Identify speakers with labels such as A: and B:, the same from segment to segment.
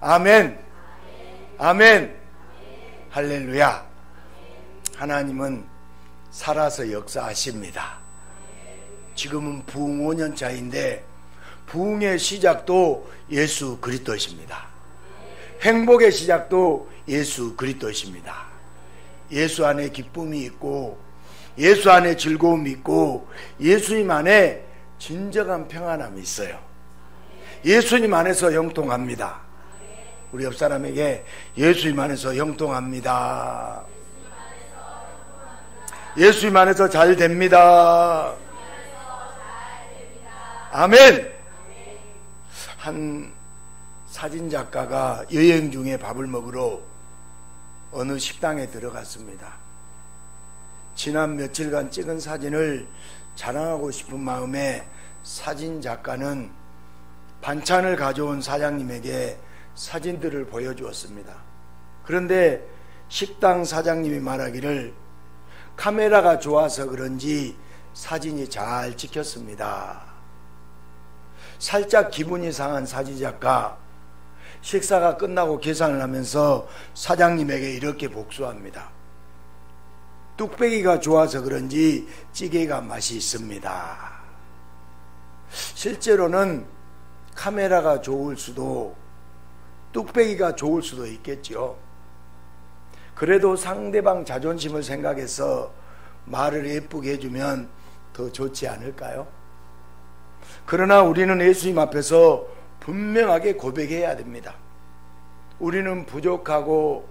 A: 아멘. 아멘. 할렐루야. 하나님은 살아서 역사하십니다. 지금은 부흥 5년 차인데 부흥의 시작도 예수 그리스도이십니다. 행복의 시작도 예수 그리스도이십니다. 예수 안에 기쁨이 있고 예수 안에 즐거움이 있고 예수님 안에 진정한 평안함이 있어요. 예수님 안에서 형통합니다. 우리 옆 사람에게 예수님 안에서 형통합니다. 예수님 안에서 잘 됩니다. 아멘. 한 사진작가가 여행 중에 밥을 먹으러 어느 식당에 들어갔습니다. 지난 며칠간 찍은 사진을 자랑하고 싶은 마음에 사진작가는 반찬을 가져온 사장님에게 사진들을 보여주었습니다. 그런데 식당 사장님이 말하기를 카메라가 좋아서 그런지 사진이 잘 찍혔습니다. 살짝 기분이 상한 사진작가, 식사가 끝나고 계산을 하면서 사장님에게 이렇게 복수합니다. 뚝배기가 좋아서 그런지 찌개가 맛이 있습니다. 실제로는 카메라가 좋을 수도 뚝배기가 좋을 수도 있겠죠. 그래도 상대방 자존심을 생각해서 말을 예쁘게 해주면 더 좋지 않을까요? 그러나 우리는 예수님 앞에서 분명하게 고백해야 됩니다. 우리는 부족하고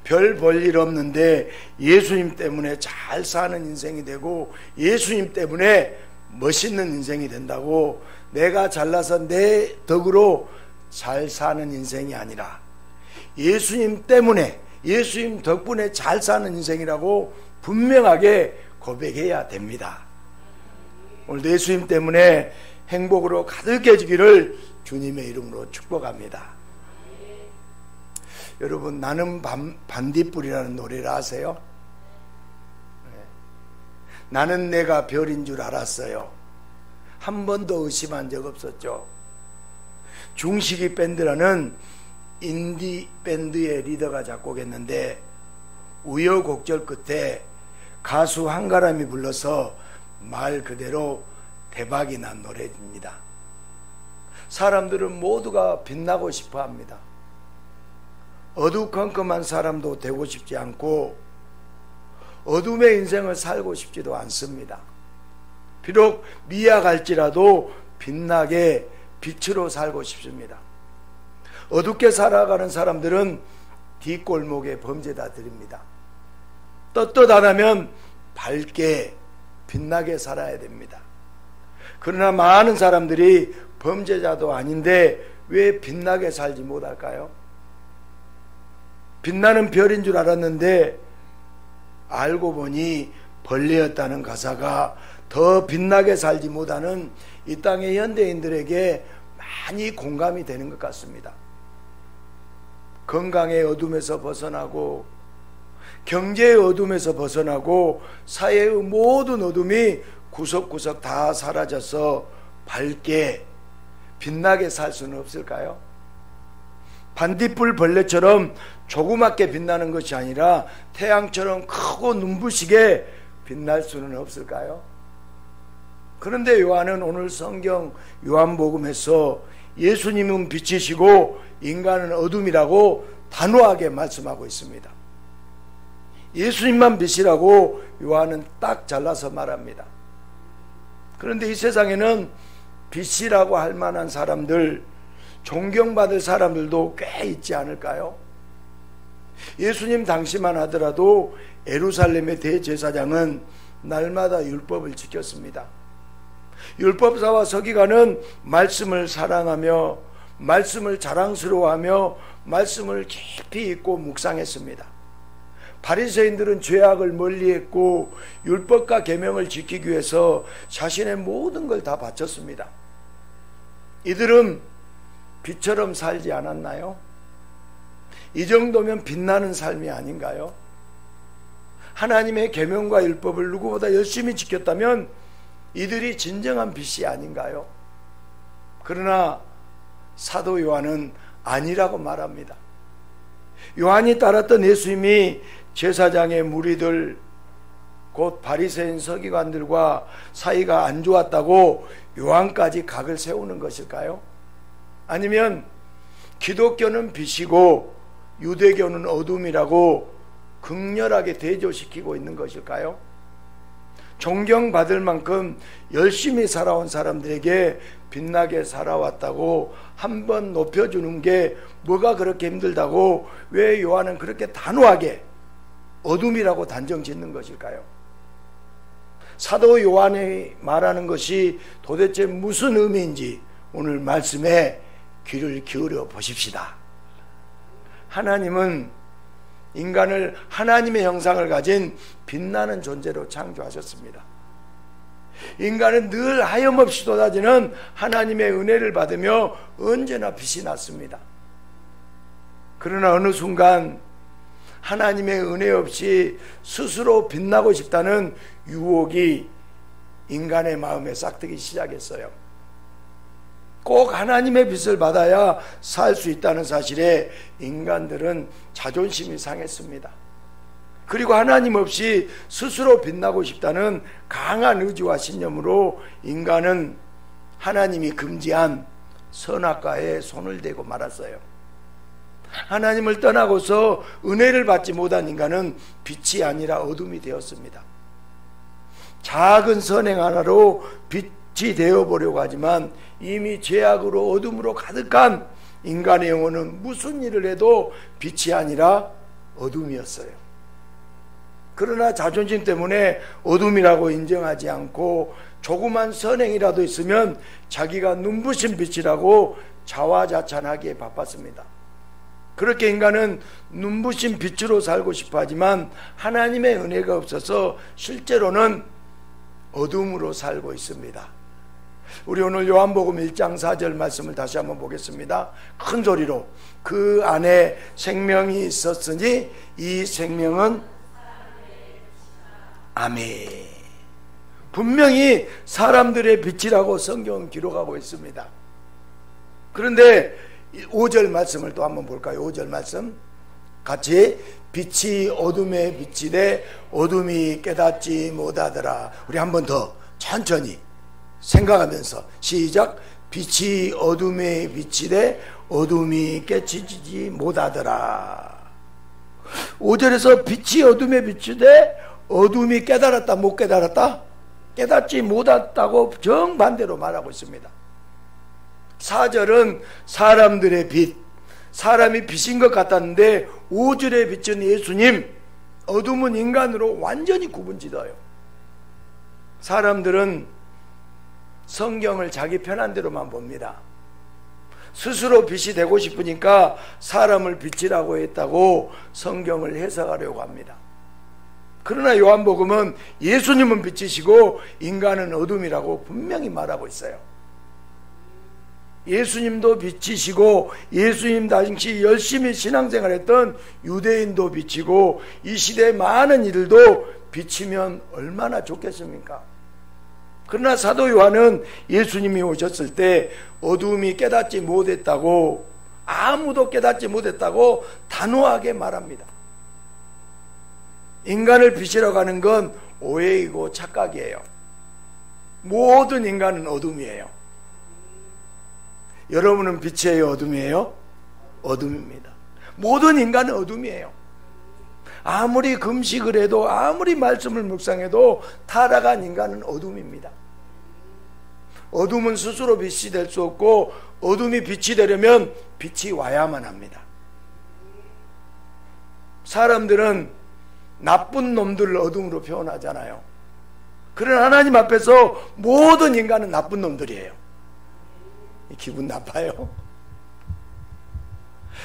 A: 별 볼 일 없는데 예수님 때문에 잘 사는 인생이 되고 예수님 때문에 멋있는 인생이 된다고, 내가 잘나서 내 덕으로 잘 사는 인생이 아니라 예수님 때문에 예수님 덕분에 잘 사는 인생이라고 분명하게 고백해야 됩니다. 오늘도 예수님 때문에 행복으로 가득해지기를 주님의 이름으로 축복합니다. 여러분, 나는 반딧불이라는 노래를 아세요? 나는 내가 별인 줄 알았어요. 한 번도 의심한 적 없었죠. 중식이 밴드라는 인디 밴드의 리더가 작곡했는데 우여곡절 끝에 가수 한가람이 불러서 말 그대로 대박이 난 노래입니다. 사람들은 모두가 빛나고 싶어 합니다. 어두컴컴한 사람도 되고 싶지 않고 어둠의 인생을 살고 싶지도 않습니다. 비록 미약할지라도 빛나게 빛으로 살고 싶습니다. 어둡게 살아가는 사람들은 뒷골목에 범죄자들입니다. 떳떳하다면 밝게 빛나게 살아야 됩니다. 그러나 많은 사람들이 범죄자도 아닌데 왜 빛나게 살지 못할까요? 빛나는 별인 줄 알았는데 알고 보니 벌레였다는 가사가 더 빛나게 살지 못하는 이 땅의 현대인들에게 많이 공감이 되는 것 같습니다. 건강의 어둠에서 벗어나고 경제의 어둠에서 벗어나고 사회의 모든 어둠이 구석구석 다 사라져서 밝게 빛나게 살 수는 없을까요? 반딧불 벌레처럼 조그맣게 빛나는 것이 아니라 태양처럼 크고 눈부시게 빛날 수는 없을까요? 그런데 요한은 오늘 성경 요한복음에서 예수님은 빛이시고 인간은 어둠이라고 단호하게 말씀하고 있습니다. 예수님만 빛이라고 요한은 딱 잘라서 말합니다. 그런데 이 세상에는 빛이라고 할 만한 사람들, 존경받을 사람들도 꽤 있지 않을까요? 예수님 당시만 하더라도 예루살렘의 대제사장은 날마다 율법을 지켰습니다. 율법사와 서기관은 말씀을 사랑하며 말씀을 자랑스러워하며 말씀을 깊이 읽고 묵상했습니다. 바리새인들은 죄악을 멀리했고 율법과 계명을 지키기 위해서 자신의 모든 걸 다 바쳤습니다. 이들은 빛처럼 살지 않았나요? 이 정도면 빛나는 삶이 아닌가요? 하나님의 계명과 율법을 누구보다 열심히 지켰다면 이들이 진정한 빛이 아닌가요? 그러나 사도 요한은 아니라고 말합니다. 요한이 따랐던 예수님이 제사장의 무리들 곧 바리새인 서기관들과 사이가 안 좋았다고 요한까지 각을 세우는 것일까요? 아니면 기독교는 빛이고 유대교는 어둠이라고 극렬하게 대조시키고 있는 것일까요? 존경받을 만큼 열심히 살아온 사람들에게 빛나게 살아왔다고 한번 높여주는 게 뭐가 그렇게 힘들다고 왜 요한은 그렇게 단호하게 어둠이라고 단정 짓는 것일까요? 사도 요한이 말하는 것이 도대체 무슨 의미인지 오늘 말씀에 귀를 기울여 보십시다. 하나님은 인간을 하나님의 형상을 가진 빛나는 존재로 창조하셨습니다. 인간은 늘 하염없이 쏟아지는 하나님의 은혜를 받으며 언제나 빛이 났습니다. 그러나 어느 순간 하나님의 은혜 없이 스스로 빛나고 싶다는 유혹이 인간의 마음에 싹트기 시작했어요. 꼭 하나님의 빛을 받아야 살 수 있다는 사실에 인간들은 자존심이 상했습니다. 그리고 하나님 없이 스스로 빛나고 싶다는 강한 의지와 신념으로 인간은 하나님이 금지한 선악과에 손을 대고 말았어요. 하나님을 떠나고서 은혜를 받지 못한 인간은 빛이 아니라 어둠이 되었습니다. 작은 선행 하나로 빛이 되어보려고 하지만 이미 죄악으로 어둠으로 가득한 인간의 영혼은 무슨 일을 해도 빛이 아니라 어둠이었어요. 그러나 자존심 때문에 어둠이라고 인정하지 않고 조그만 선행이라도 있으면 자기가 눈부신 빛이라고 자화자찬하기에 바빴습니다. 그렇게 인간은 눈부신 빛으로 살고 싶어 하지만 하나님의 은혜가 없어서 실제로는 어둠으로 살고 있습니다. 우리 오늘 요한복음 1장 4절 말씀을 다시 한번 보겠습니다. 큰 소리로 그 안에 생명이 있었으니 이 생명은 아멘. 분명히 사람들의 빛이라고 성경은 기록하고 있습니다. 그런데 5절 말씀을 또 한번 볼까요? 5절 말씀 같이 빛이 어둠에 비치되 어둠이 깨닫지 못하더라. 우리 한 번 더 천천히 생각하면서 시작. 빛이 어둠에 비치되 어둠이 깨치지 못하더라. 5절에서 빛이 어둠에 비치되 어둠이 깨달았다 못 깨달았다? 깨닫지 못했다고 정반대로 말하고 있습니다. 4절은 사람들의 빛, 사람이 빛인 것 같았는데 5절에 비친 예수님, 어둠은 인간으로 완전히 구분짓어요. 사람들은 성경을 자기 편한 대로만 봅니다. 스스로 빛이 되고 싶으니까 사람을 빛이라고 했다고 성경을 해석하려고 합니다. 그러나 요한복음은 예수님은 빛이시고 인간은 어둠이라고 분명히 말하고 있어요. 예수님도 빛이시고 예수님 당시 열심히 신앙생활했던 유대인도 빛이고 이 시대의 많은 이들도 빛이면 얼마나 좋겠습니까? 그러나 사도 요한은 예수님이 오셨을 때 어둠이 깨닫지 못했다고, 아무도 깨닫지 못했다고 단호하게 말합니다. 인간을 빛이라고 하는 건 오해이고 착각이에요. 모든 인간은 어둠이에요. 여러분은 빛이에요, 어둠이에요? 어둠입니다. 모든 인간은 어둠이에요. 아무리 금식을 해도 아무리 말씀을 묵상해도 타락한 인간은 어둠입니다. 어둠은 스스로 빛이 될 수 없고 어둠이 빛이 되려면 빛이 와야만 합니다. 사람들은 나쁜 놈들을 어둠으로 표현하잖아요. 그러나 하나님 앞에서 모든 인간은 나쁜 놈들이에요. 기분 나빠요.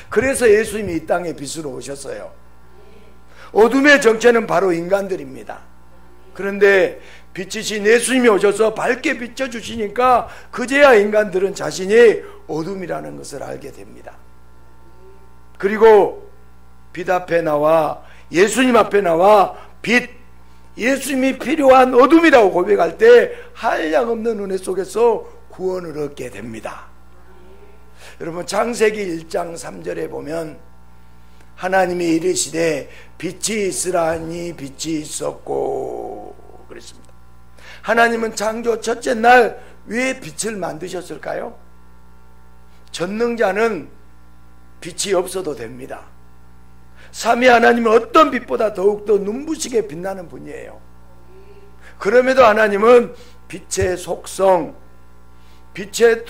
A: 그래서 예수님이 이 땅에 빛으로 오셨어요. 어둠의 정체는 바로 인간들입니다. 그런데 빛이신 예수님이 오셔서 밝게 비춰주시니까 그제야 인간들은 자신이 어둠이라는 것을 알게 됩니다. 그리고 빛 앞에 나와 예수님 앞에 나와 빛, 예수님이 필요한 어둠이라고 고백할 때 한량없는 은혜 속에서 구원을 얻게 됩니다. 여러분 창세기 1장 3절에 보면 하나님이 이르시되 빛이 있으라 하니 빛이 있었고 그랬습니다. 하나님은 창조 첫째 날 왜 빛을 만드셨을까요? 전능자는 빛이 없어도 됩니다. 삼위 하나님은 어떤 빛보다 더욱더 눈부시게 빛나는 분이에요. 그럼에도 하나님은 빛의 속성, 빛의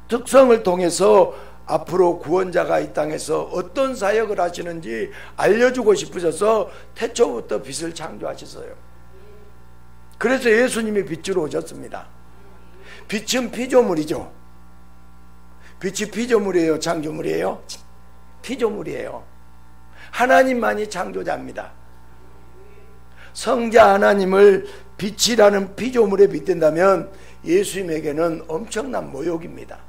A: 특성을 통해서 앞으로 구원자가 이 땅에서 어떤 사역을 하시는지 알려주고 싶으셔서 태초부터 빛을 창조하셨어요. 그래서 예수님이 빛으로 오셨습니다. 빛은 피조물이죠. 빛이 피조물이에요? 창조물이에요? 피조물이에요. 하나님만이 창조자입니다. 성자 하나님을 빛이라는 피조물에 빗댄다면 예수님에게는 엄청난 모욕입니다.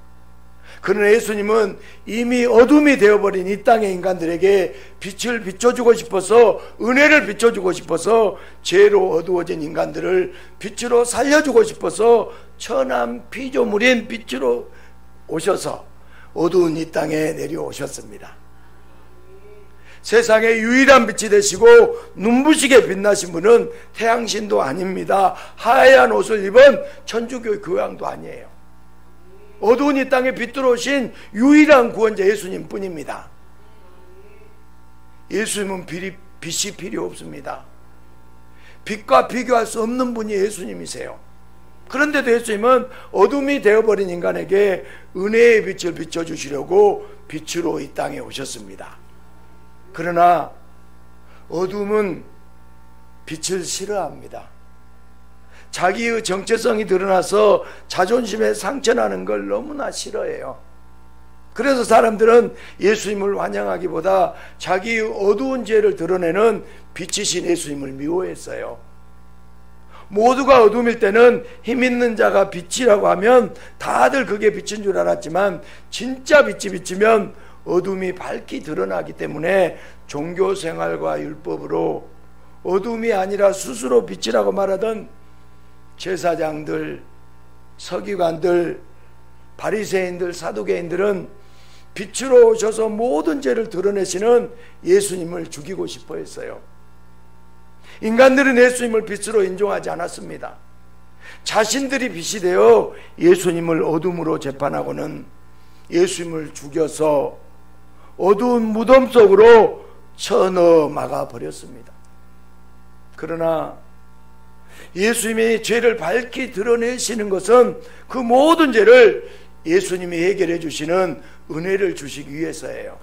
A: 그러나 예수님은 이미 어둠이 되어버린 이 땅의 인간들에게 빛을 비춰주고 싶어서, 은혜를 비춰주고 싶어서, 죄로 어두워진 인간들을 빛으로 살려주고 싶어서 천한 피조물인 빛으로 오셔서 어두운 이 땅에 내려오셨습니다. 세상의 유일한 빛이 되시고 눈부시게 빛나신 분은 태양신도 아닙니다. 하얀 옷을 입은 천주교 교황도 아니에요. 어두운 이 땅에 빛 들어오신 유일한 구원자 예수님 뿐입니다. 예수님은 빛이 필요 없습니다. 빛과 비교할 수 없는 분이 예수님이세요. 그런데도 예수님은 어둠이 되어버린 인간에게 은혜의 빛을 비춰주시려고 빛으로 이 땅에 오셨습니다. 그러나 어둠은 빛을 싫어합니다. 자기의 정체성이 드러나서 자존심에 상처나는 걸 너무나 싫어해요. 그래서 사람들은 예수님을 환영하기보다 자기의 어두운 죄를 드러내는 빛이신 예수님을 미워했어요. 모두가 어둠일 때는 힘있는 자가 빛이라고 하면 다들 그게 빛인 줄 알았지만, 진짜 빛이 비치면 어둠이 밝히 드러나기 때문에 종교생활과 율법으로 어둠이 아니라 스스로 빛이라고 말하던 제사장들, 서기관들, 바리새인들, 사두개인들은 빛으로 오셔서 모든 죄를 드러내시는 예수님을 죽이고 싶어 했어요. 인간들은 예수님을 빛으로 인정하지 않았습니다. 자신들이 빛이 되어 예수님을 어둠으로 재판하고는 예수님을 죽여서 어두운 무덤 속으로 쳐넣어 막아버렸습니다. 그러나 예수님이 죄를 밝히 드러내시는 것은 그 모든 죄를 예수님이 해결해 주시는 은혜를 주시기 위해서예요.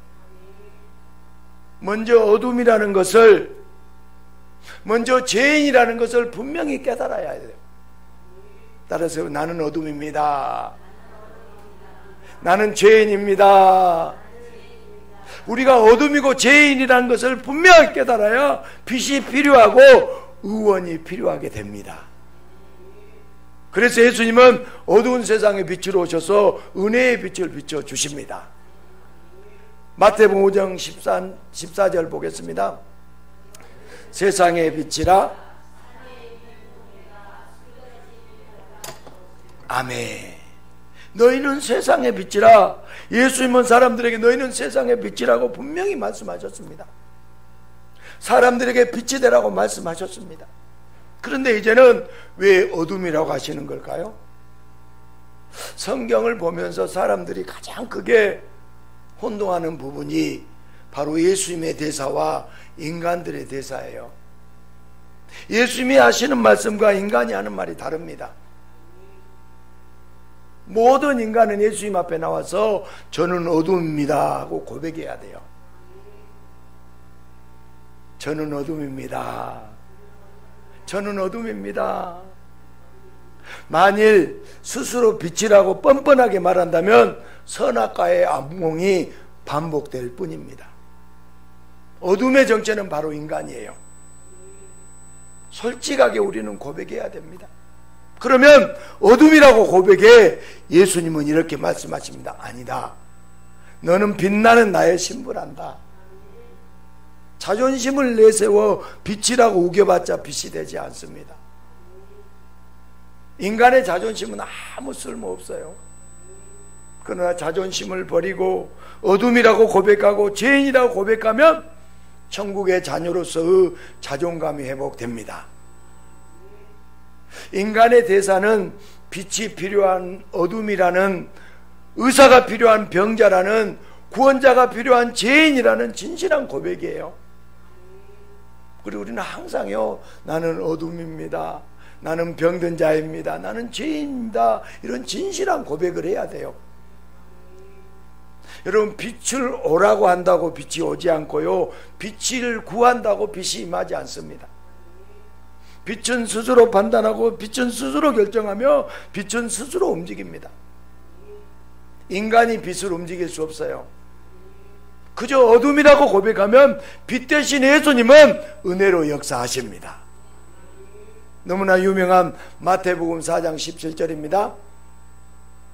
A: 먼저 어둠이라는 것을, 먼저 죄인이라는 것을 분명히 깨달아야 돼요. 따라서 나는 어둠입니다. 나는 죄인입니다. 우리가 어둠이고 죄인이라는 것을 분명히 깨달아야 빛이 필요하고 의원이 필요하게 됩니다. 그래서 예수님은 어두운 세상의 빛으로 오셔서 은혜의 빛을 비춰주십니다. 마태복음 5장 14절 보겠습니다. 세상의 빛이라. 아멘. 너희는 세상의 빛이라. 예수님은 사람들에게 너희는 세상의 빛이라고 분명히 말씀하셨습니다. 사람들에게 빛이 되라고 말씀하셨습니다. 그런데 이제는 왜 어둠이라고 하시는 걸까요? 성경을 보면서 사람들이 가장 크게 혼동하는 부분이 바로 예수님의 대사와 인간들의 대사예요. 예수님이 하시는 말씀과 인간이 하는 말이 다릅니다. 모든 인간은 예수님 앞에 나와서 저는 어둠입니다 하고 고백해야 돼요. 저는 어둠입니다. 저는 어둠입니다. 만일 스스로 빛이라고 뻔뻔하게 말한다면 선악과의 악몽이 반복될 뿐입니다. 어둠의 정체는 바로 인간이에요. 솔직하게 우리는 고백해야 됩니다. 그러면 어둠이라고 고백해. 예수님은 이렇게 말씀하십니다. 아니다. 너는 빛나는 나의 신부란다. 자존심을 내세워 빛이라고 우겨봤자 빛이 되지 않습니다. 인간의 자존심은 아무 쓸모없어요. 그러나 자존심을 버리고 어둠이라고 고백하고 죄인이라고 고백하면 천국의 자녀로서의 자존감이 회복됩니다. 인간의 대사는 빛이 필요한 어둠이라는, 의사가 필요한 병자라는, 구원자가 필요한 죄인이라는 진실한 고백이에요. 그리고 우리는 항상요, 나는 어둠입니다, 나는 병든 자입니다, 나는 죄인입니다, 이런 진실한 고백을 해야 돼요. 여러분, 빛을 오라고 한다고 빛이 오지 않고요, 빛을 구한다고 빛이 임하지 않습니다. 빛은 스스로 판단하고 빛은 스스로 결정하며 빛은 스스로 움직입니다. 인간이 빛을 움직일 수 없어요. 그저 어둠이라고 고백하면 빛 대신 예수님은 은혜로 역사하십니다. 너무나 유명한 마태복음 4장 17절입니다.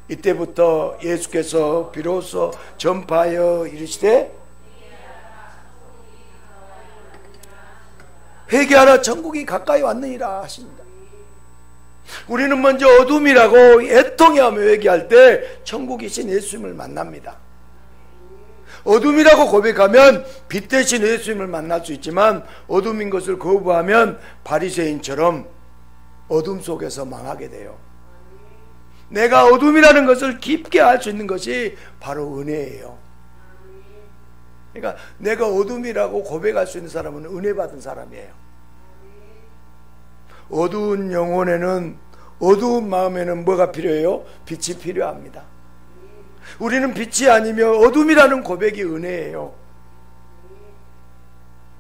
A: 이때부터 예수께서 비로소 전파하여 이르시되 회개하라, 천국이 가까이 왔느니라 하십니다. 우리는 먼저 어둠이라고 애통해하며 회개할 때 천국이신 예수님을 만납니다. 어둠이라고 고백하면 빛 대신 예수님을 만날 수 있지만 어둠인 것을 거부하면 바리새인처럼 어둠 속에서 망하게 돼요. 내가 어둠이라는 것을 깊게 알 수 있는 것이 바로 은혜예요. 그러니까 내가 어둠이라고 고백할 수 있는 사람은 은혜 받은 사람이에요. 어두운 영혼에는, 어두운 마음에는 뭐가 필요해요? 빛이 필요합니다. 우리는 빛이 아니며 어둠이라는 고백이 은혜예요.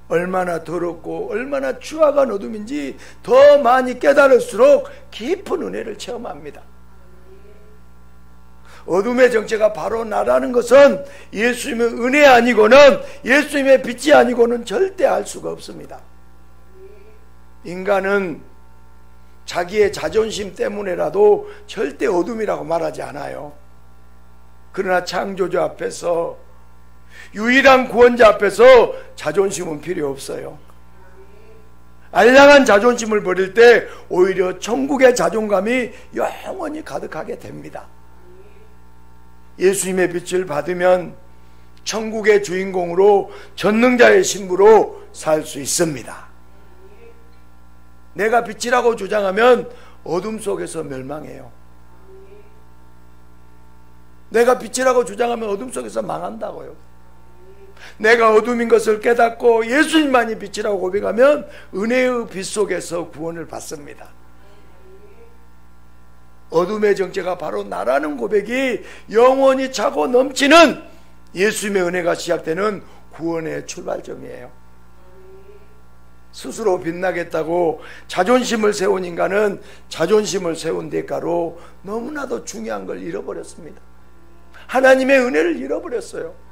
A: 얼마나 더럽고 얼마나 추악한 어둠인지 더 많이 깨달을수록 깊은 은혜를 체험합니다. 어둠의 정체가 바로 나라는 것은 예수님의 은혜 아니고는, 예수님의 빛이 아니고는 절대 알 수가 없습니다. 인간은 자기의 자존심 때문에라도 절대 어둠이라고 말하지 않아요. 그러나 창조주 앞에서, 유일한 구원자 앞에서 자존심은 필요 없어요. 알량한 자존심을 버릴 때 오히려 천국의 자존감이 영원히 가득하게 됩니다. 예수님의 빛을 받으면 천국의 주인공으로, 전능자의 신부로 살 수 있습니다. 내가 빛이라고 주장하면 어둠 속에서 멸망해요. 내가 빛이라고 주장하면 어둠 속에서 망한다고요. 내가 어둠인 것을 깨닫고 예수님만이 빛이라고 고백하면 은혜의 빛 속에서 구원을 받습니다. 어둠의 정체가 바로 나라는 고백이 영원히 차고 넘치는 예수님의 은혜가 시작되는 구원의 출발점이에요. 스스로 빛나겠다고 자존심을 세운 인간은 자존심을 세운 대가로 너무나도 중요한 걸 잃어버렸습니다. 하나님의 은혜를 잃어버렸어요.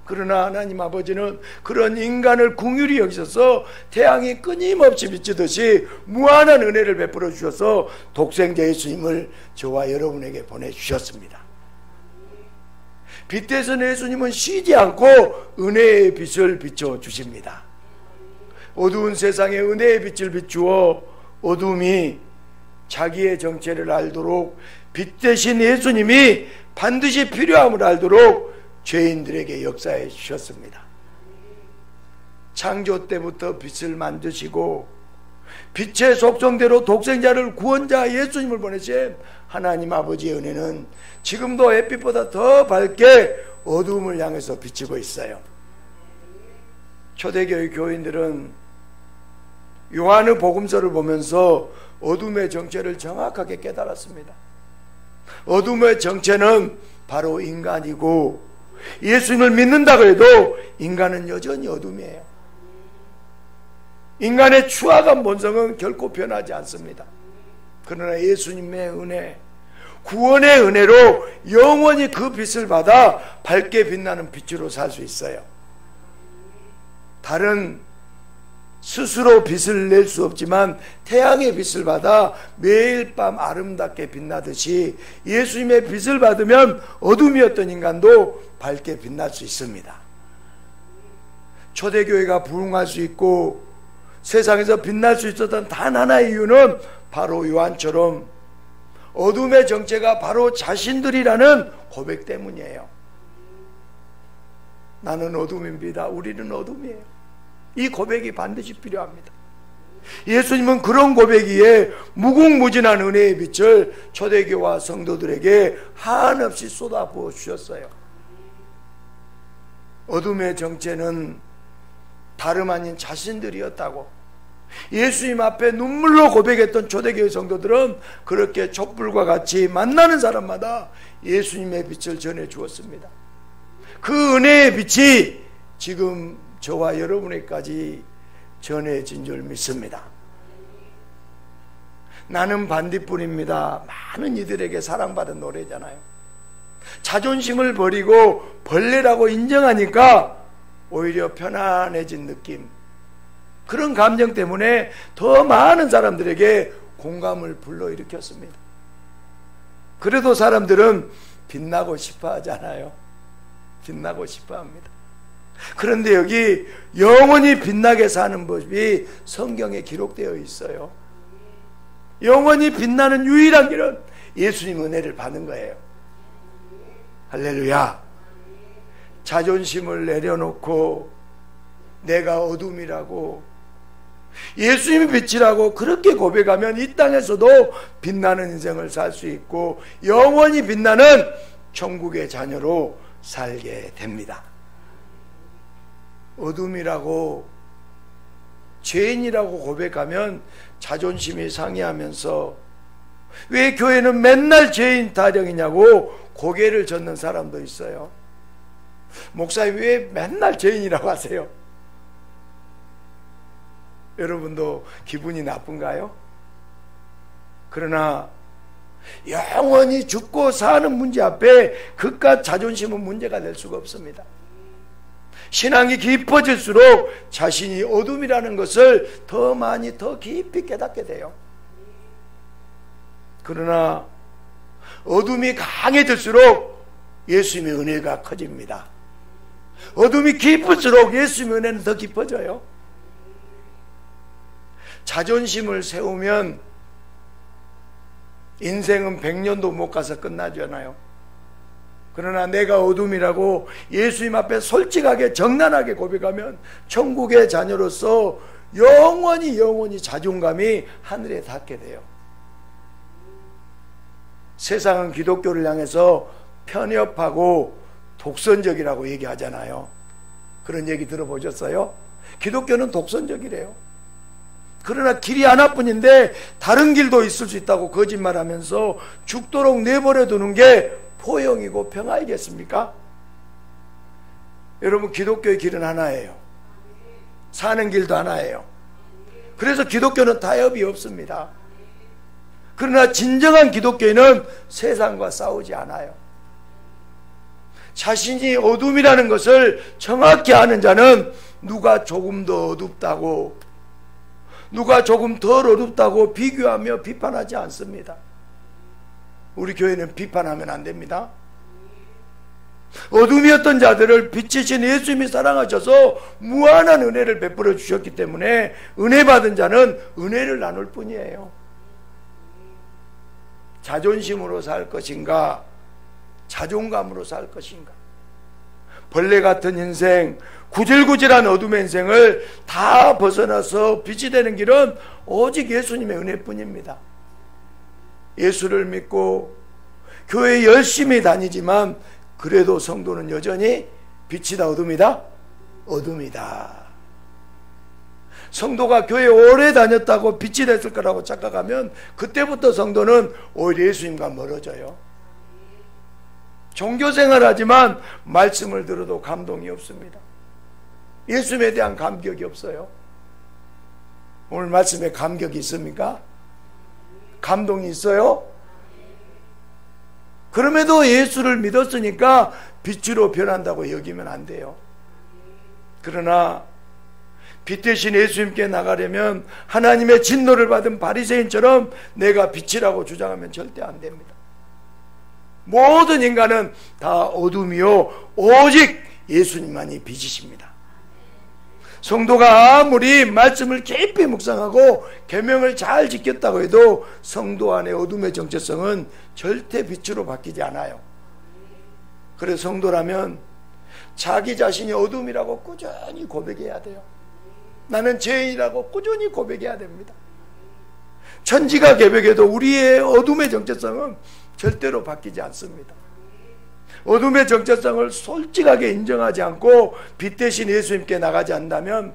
A: 그러나 하나님 아버지는 그런 인간을 긍휼히 여기셔서 태양이 끊임없이 비치듯이 무한한 은혜를 베풀어 주셔서 독생자 예수님을 저와 여러분에게 보내주셨습니다. 빛 대신 예수님은 쉬지 않고 은혜의 빛을 비춰주십니다. 어두운 세상에 은혜의 빛을 비추어 어둠이 자기의 정체를 알도록, 빛 대신 예수님이 반드시 필요함을 알도록 죄인들에게 역사해 주셨습니다. 창조 때부터 빛을 만드시고 빛의 속성대로 독생자를, 구원자 예수님을 보내신 하나님 아버지의 은혜는 지금도 햇빛보다 더 밝게 어두움을 향해서 비치고 있어요. 초대교회 교인들은 요한의 복음서를 보면서 어둠의 정체를 정확하게 깨달았습니다. 어둠의 정체는 바로 인간이고, 예수님을 믿는다고 해도 인간은 여전히 어둠이에요. 인간의 추악한 본성은 결코 변하지 않습니다. 그러나 예수님의 은혜, 구원의 은혜로 영원히 그 빛을 받아 밝게 빛나는 빛으로 살 수 있어요. 다른 스스로 빛을 낼 수 없지만 태양의 빛을 받아 매일 밤 아름답게 빛나듯이 예수님의 빛을 받으면 어둠이었던 인간도 밝게 빛날 수 있습니다. 초대교회가 부흥할 수 있고 세상에서 빛날 수 있었던 단 하나의 이유는 바로 요한처럼 어둠의 정체가 바로 자신들이라는 고백 때문이에요. 나는 어둠입니다. 우리는 어둠이에요. 이 고백이 반드시 필요합니다. 예수님은 그런 고백이에 무궁무진한 은혜의 빛을 초대교와 성도들에게 한없이 쏟아부어 주셨어요. 어둠의 정체는 다름 아닌 자신들이었다고 예수님 앞에 눈물로 고백했던 초대교회 성도들은 그렇게 촛불과 같이 만나는 사람마다 예수님의 빛을 전해 주었습니다. 그 은혜의 빛이 지금 저와 여러분에게까지 전해진 줄 믿습니다. 나는 반딧불입니다. 많은 이들에게 사랑받은 노래잖아요. 자존심을 버리고 벌레라고 인정하니까 오히려 편안해진 느낌, 그런 감정 때문에 더 많은 사람들에게 공감을 불러일으켰습니다. 그래도 사람들은 빛나고 싶어 하잖아요. 빛나고 싶어 합니다. 그런데 여기 영원히 빛나게 사는 법이 성경에 기록되어 있어요. 영원히 빛나는 유일한 길은 예수님 은혜를 받는 거예요. 할렐루야. 자존심을 내려놓고 내가 어둠이라고 예수님이 빛이라고 그렇게 고백하면 이 땅에서도 빛나는 인생을 살 수 있고 영원히 빛나는 천국의 자녀로 살게 됩니다. 어둠이라고 죄인이라고 고백하면 자존심이 상해하면서 왜 교회는 맨날 죄인 타령이냐고 고개를 젓는 사람도 있어요. 목사님 왜 맨날 죄인이라고 하세요? 여러분도 기분이 나쁜가요? 그러나 영원히 죽고 사는 문제 앞에 그깟 자존심은 문제가 될 수가 없습니다. 신앙이 깊어질수록 자신이 어둠이라는 것을 더 많이 더 깊이 깨닫게 돼요. 그러나 어둠이 강해질수록 예수님의 은혜가 커집니다. 어둠이 깊을수록 예수님의 은혜는 더 깊어져요. 자존심을 세우면 인생은 100년도 못 가서 끝나잖아요. 그러나 내가 어둠이라고 예수님 앞에 솔직하게 정난하게 고백하면 천국의 자녀로서 영원히 자존감이 하늘에 닿게 돼요. 세상은 기독교를 향해서 편협하고 독선적이라고 얘기하잖아요. 그런 얘기 들어보셨어요? 기독교는 독선적이래요. 그러나 길이 하나뿐인데 다른 길도 있을 수 있다고 거짓말하면서 죽도록 내버려 두는 게 포용이고 평화이겠습니까? 여러분, 기독교의 길은 하나예요. 사는 길도 하나예요. 그래서 기독교는 타협이 없습니다. 그러나 진정한 기독교인은 세상과 싸우지 않아요. 자신이 어둠이라는 것을 정확히 아는 자는 누가 조금 더 어둡다고, 누가 조금 덜 어둡다고 비교하며 비판하지 않습니다. 우리 교회는 비판하면 안 됩니다. 어둠이었던 자들을 빛이신 예수님이 사랑하셔서 무한한 은혜를 베풀어 주셨기 때문에 은혜 받은 자는 은혜를 나눌 뿐이에요. 자존심으로 살 것인가, 자존감으로 살 것인가. 벌레 같은 인생, 구질구질한 어둠의 인생을 다 벗어나서 빛이 되는 길은 오직 예수님의 은혜뿐입니다. 예수를 믿고 교회 열심히 다니지만 그래도 성도는 여전히 빛이다 어둠이다? 어둠이다. 성도가 교회 오래 다녔다고 빛이 됐을 거라고 착각하면 그때부터 성도는 오히려 예수님과 멀어져요. 종교생활 하지만 말씀을 들어도 감동이 없습니다. 예수님에 대한 감격이 없어요. 오늘 말씀에 감격이 있습니까? 감동이 있어요? 그럼에도 예수를 믿었으니까 빛으로 변한다고 여기면 안 돼요. 그러나 빛 대신 예수님께 나가려면 하나님의 진노를 받은 바리새인처럼 내가 빛이라고 주장하면 절대 안 됩니다. 모든 인간은 다 어둠이요 오직 예수님만이 빛이십니다. 성도가 아무리 말씀을 깊이 묵상하고 계명을 잘 지켰다고 해도 성도 안의 어둠의 정체성은 절대 빛으로 바뀌지 않아요. 그래서 성도라면 자기 자신이 어둠이라고 꾸준히 고백해야 돼요. 나는 죄인이라고 꾸준히 고백해야 됩니다. 천지가 개벽해도 우리의 어둠의 정체성은 절대로 바뀌지 않습니다. 어둠의 정체성을 솔직하게 인정하지 않고 빛 대신 예수님께 나가지 않는다면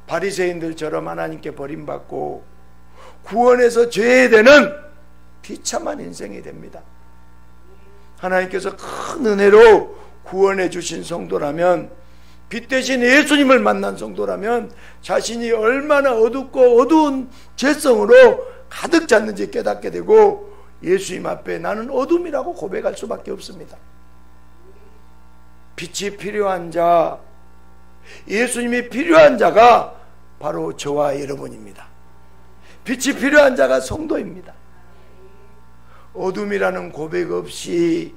A: 바리새인들처럼 하나님께 버림받고 구원에서 죄되는 비참한 인생이 됩니다. 하나님께서 큰 은혜로 구원해 주신 성도라면, 빛 대신 예수님을 만난 성도라면 자신이 얼마나 어둡고 어두운 죄성으로 가득 찼는지 깨닫게 되고 예수님 앞에 나는 어둠이라고 고백할 수밖에 없습니다. 빛이 필요한 자, 예수님이 필요한 자가 바로 저와 여러분입니다. 빛이 필요한 자가 성도입니다. 어둠이라는 고백 없이,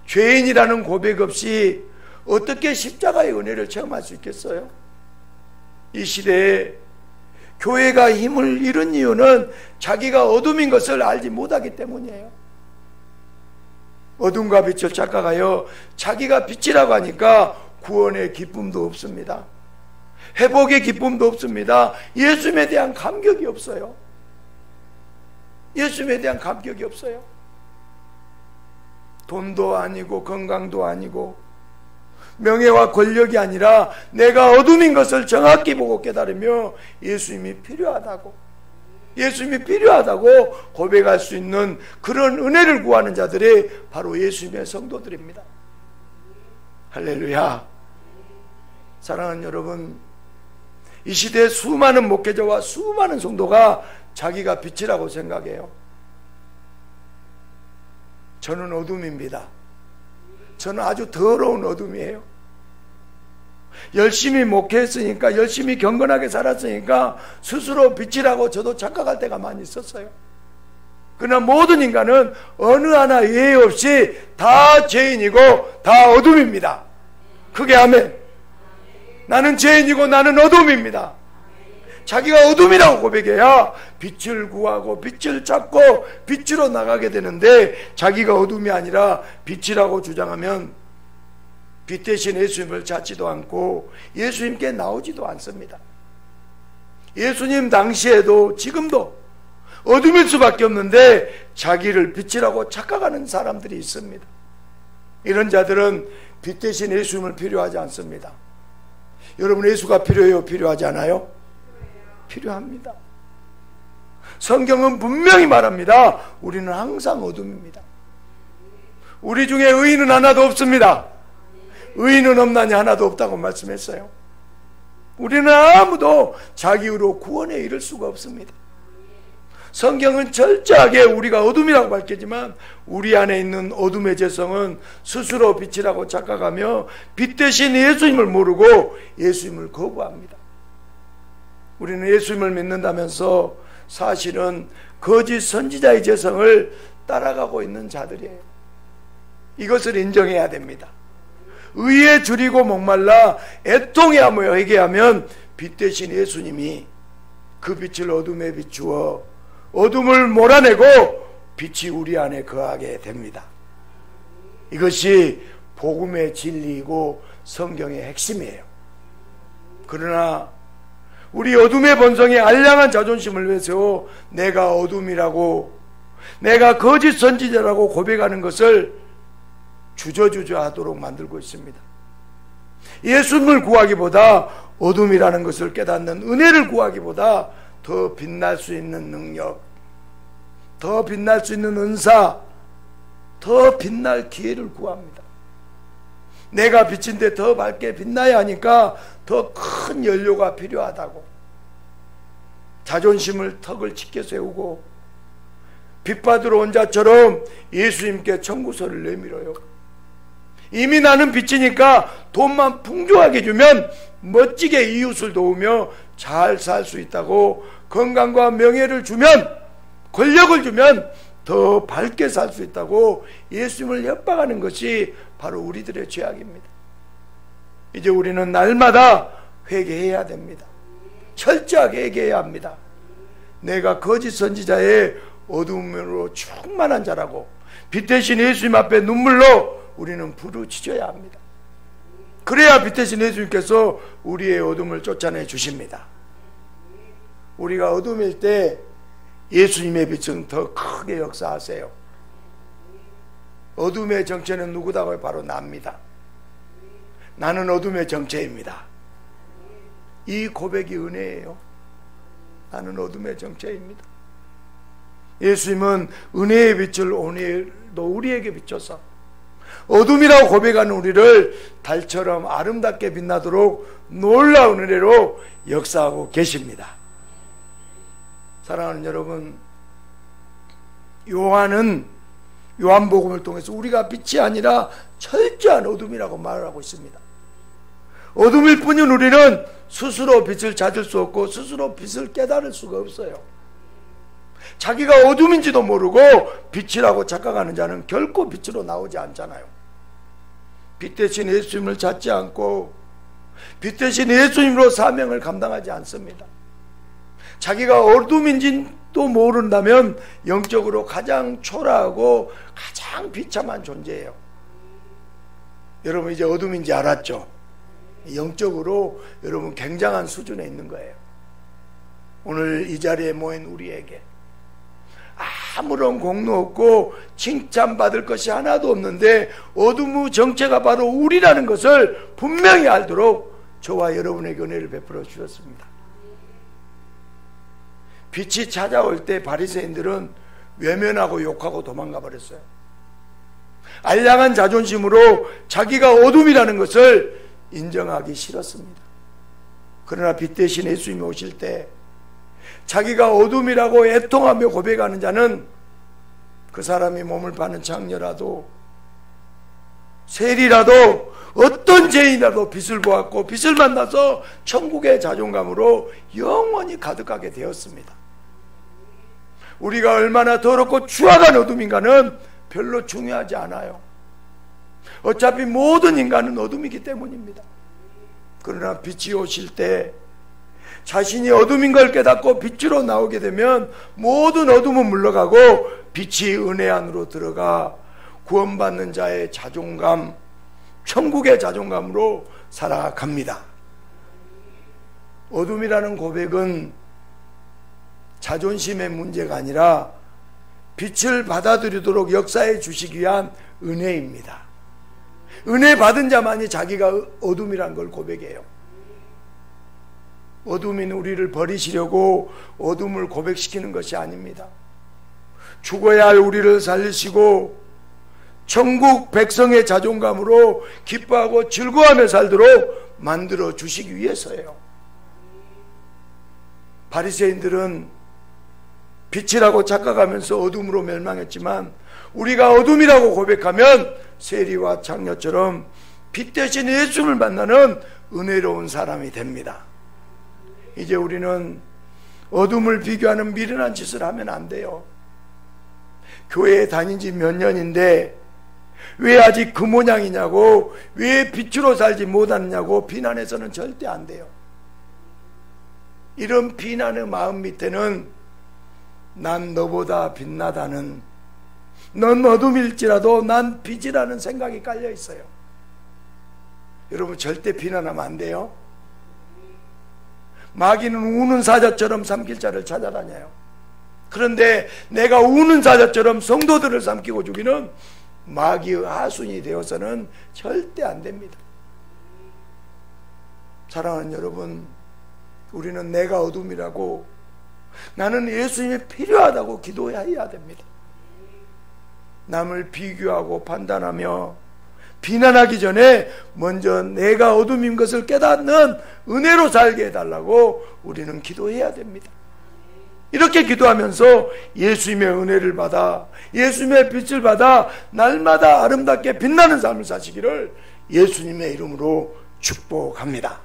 A: 죄인이라는 고백 없이 어떻게 십자가의 은혜를 체험할 수 있겠어요? 이 시대에 교회가 힘을 잃은 이유는 자기가 어둠인 것을 알지 못하기 때문이에요. 어둠과 빛을 착각하여 자기가 빛이라고 하니까 구원의 기쁨도 없습니다. 회복의 기쁨도 없습니다. 예수님에 대한 감격이 없어요. 예수님에 대한 감격이 없어요. 돈도 아니고 건강도 아니고 명예와 권력이 아니라 내가 어둠인 것을 정확히 보고 깨달으며 예수님이 필요하다고 고백할 수 있는 그런 은혜를 구하는 자들이 바로 예수님의 성도들입니다. 할렐루야. 사랑하는 여러분, 이 시대에 수많은 목회자와 수많은 성도가 자기가 빛이라고 생각해요. 저는 어둠입니다. 저는 아주 더러운 어둠이에요. 열심히 목회했으니까, 열심히 경건하게 살았으니까 스스로 빛이라고 저도 착각할 때가 많이 있었어요. 그러나 모든 인간은 어느 하나 예외 없이 다 죄인이고 다 어둠입니다. 크게 아멘. 나는 죄인이고 나는 어둠입니다. 자기가 어둠이라고 고백해야 빛을 구하고 빛을 찾고 빛으로 나가게 되는데, 자기가 어둠이 아니라 빛이라고 주장하면 빛 대신 예수님을 찾지도 않고 예수님께 나오지도 않습니다. 예수님 당시에도 지금도 어둠일 수밖에 없는데 자기를 빛이라고 착각하는 사람들이 있습니다. 이런 자들은 빛 대신 예수님을 필요하지 않습니다. 여러분, 예수가 필요해요? 필요하지 않아요? 필요합니다. 성경은 분명히 말합니다. 우리는 항상 어둠입니다. 우리 중에 의인은 하나도 없습니다. 의인은 없나니 하나도 없다고 말씀했어요. 우리는 아무도 자기 의로 구원에 이를 수가 없습니다. 성경은 철저하게 우리가 어둠이라고 밝히지만 우리 안에 있는 어둠의 죄성은 스스로 빛이라고 착각하며 빛 대신 예수님을 모르고 예수님을 거부합니다. 우리는 예수님을 믿는다면서 사실은 거짓 선지자의 죄성을 따라가고 있는 자들이에요. 이것을 인정해야 됩니다. 의에 줄이고 목말라 애통해하며 회개하면 빛 대신 예수님이 그 빛을 어둠에 비추어 어둠을 몰아내고 빛이 우리 안에 거하게 됩니다. 이것이 복음의 진리이고 성경의 핵심이에요. 그러나 우리 어둠의 본성이 알량한 자존심을 내세워 내가 어둠이라고, 내가 거짓 선지자라고 고백하는 것을 주저주저 하도록 만들고 있습니다. 예수님을 구하기보다 어둠이라는 것을 깨닫는 은혜를 구하기보다 더 빛날 수 있는 능력, 더 빛날 수 있는 은사, 더 빛날 기회를 구합니다. 내가 빛인데 더 밝게 빛나야 하니까 더 큰 연료가 필요하다고 자존심을 턱을 치켜 세우고 빛받으러 온 자처럼 예수님께 청구서를 내밀어요. 이미 나는 빛이니까 돈만 풍족하게 주면 멋지게 이웃을 도우며 잘 살 수 있다고, 건강과 명예를 주면, 권력을 주면 더 밝게 살 수 있다고 예수님을 협박하는 것이 바로 우리들의 죄악입니다. 이제 우리는 날마다 회개해야 됩니다. 철저하게 회개해야 합니다. 내가 거짓 선지자의 어둠으로 충만한 자라고 빛 대신 예수님 앞에 눈물로 우리는 부르짖어야 합니다. 그래야 빛 대신 예수님께서 우리의 어둠을 쫓아내 주십니다. 우리가 어둠일 때 예수님의 빛은 더 크게 역사하세요. 어둠의 정체는 누구다고? 바로 납니다. 나는 어둠의 정체입니다. 이 고백이 은혜예요. 나는 어둠의 정체입니다. 예수님은 은혜의 빛을 오늘도 우리에게 비춰서 어둠이라고 고백하는 우리를 달처럼 아름답게 빛나도록 놀라운 은혜로 역사하고 계십니다. 사랑하는 여러분, 요한복음을 통해서 우리가 빛이 아니라 철저한 어둠이라고 말을 하고 있습니다. 어둠일 뿐인 우리는 스스로 빛을 찾을 수 없고 스스로 빛을 깨달을 수가 없어요. 자기가 어둠인지도 모르고 빛이라고 착각하는 자는 결코 빛으로 나오지 않잖아요. 빛 대신 예수님을 찾지 않고 빛 대신 예수님으로 사명을 감당하지 않습니다. 자기가 어둠인지도 모른다면 영적으로 가장 초라하고 가장 비참한 존재예요. 여러분 이제 어둠인지 알았죠? 영적으로 여러분 굉장한 수준에 있는 거예요. 오늘 이 자리에 모인 우리에게 아무런 공로 없고 칭찬받을 것이 하나도 없는데 어둠의 정체가 바로 우리라는 것을 분명히 알도록 저와 여러분에게 은혜를 베풀어 주셨습니다. 빛이 찾아올 때 바리새인들은 외면하고 욕하고 도망가 버렸어요. 알량한 자존심으로 자기가 어둠이라는 것을 인정하기 싫었습니다. 그러나 빛 대신 예수님이 오실 때 자기가 어둠이라고 애통하며 고백하는 자는 그 사람이 몸을 파는 장녀라도 세리라도 어떤 죄인이라도 빛을 보았고 빛을 만나서 천국의 자존감으로 영원히 가득하게 되었습니다. 우리가 얼마나 더럽고 추악한 어둠인가는 별로 중요하지 않아요. 어차피 모든 인간은 어둠이기 때문입니다. 그러나 빛이 오실 때 자신이 어둠인 걸 깨닫고 빛으로 나오게 되면 모든 어둠은 물러가고 빛이 은혜 안으로 들어가 구원받는 자의 자존감, 천국의 자존감으로 살아갑니다. 어둠이라는 고백은 자존심의 문제가 아니라 빛을 받아들이도록 역사해 주시기 위한 은혜입니다. 은혜 받은 자만이 자기가 어둠이란 걸 고백해요. 어둠인 우리를 버리시려고 어둠을 고백시키는 것이 아닙니다. 죽어야 할 우리를 살리시고 천국 백성의 자존감으로 기뻐하고 즐거워하며 살도록 만들어 주시기 위해서예요. 바리새인들은 빛이라고 착각하면서 어둠으로 멸망했지만 우리가 어둠이라고 고백하면 세리와 장녀처럼 빛 대신 예수를 만나는 은혜로운 사람이 됩니다. 이제 우리는 어둠을 비교하는 미련한 짓을 하면 안 돼요. 교회에 다닌 지 몇 년인데 왜 아직 그 모양이냐고, 왜 빛으로 살지 못하느냐고 비난해서는 절대 안 돼요. 이런 비난의 마음 밑에는 난 너보다 빛나다는, 넌 어둠일지라도 난 빛이라는 생각이 깔려 있어요. 여러분 절대 비난하면 안 돼요. 마귀는 우는 사자처럼 삼킬 자를 찾아다녀요. 그런데 내가 우는 사자처럼 성도들을 삼키고 죽이는 마귀의 하순이 되어서는 절대 안 됩니다. 사랑하는 여러분, 우리는 내가 어둠이라고, 나는 예수님이 필요하다고 기도해야 됩니다. 남을 비교하고 판단하며 비난하기 전에 먼저 내가 어둠인 것을 깨닫는 은혜로 살게 해달라고 우리는 기도해야 됩니다. 이렇게 기도하면서 예수님의 은혜를 받아, 예수님의 빛을 받아 날마다 아름답게 빛나는 삶을 사시기를 예수님의 이름으로 축복합니다.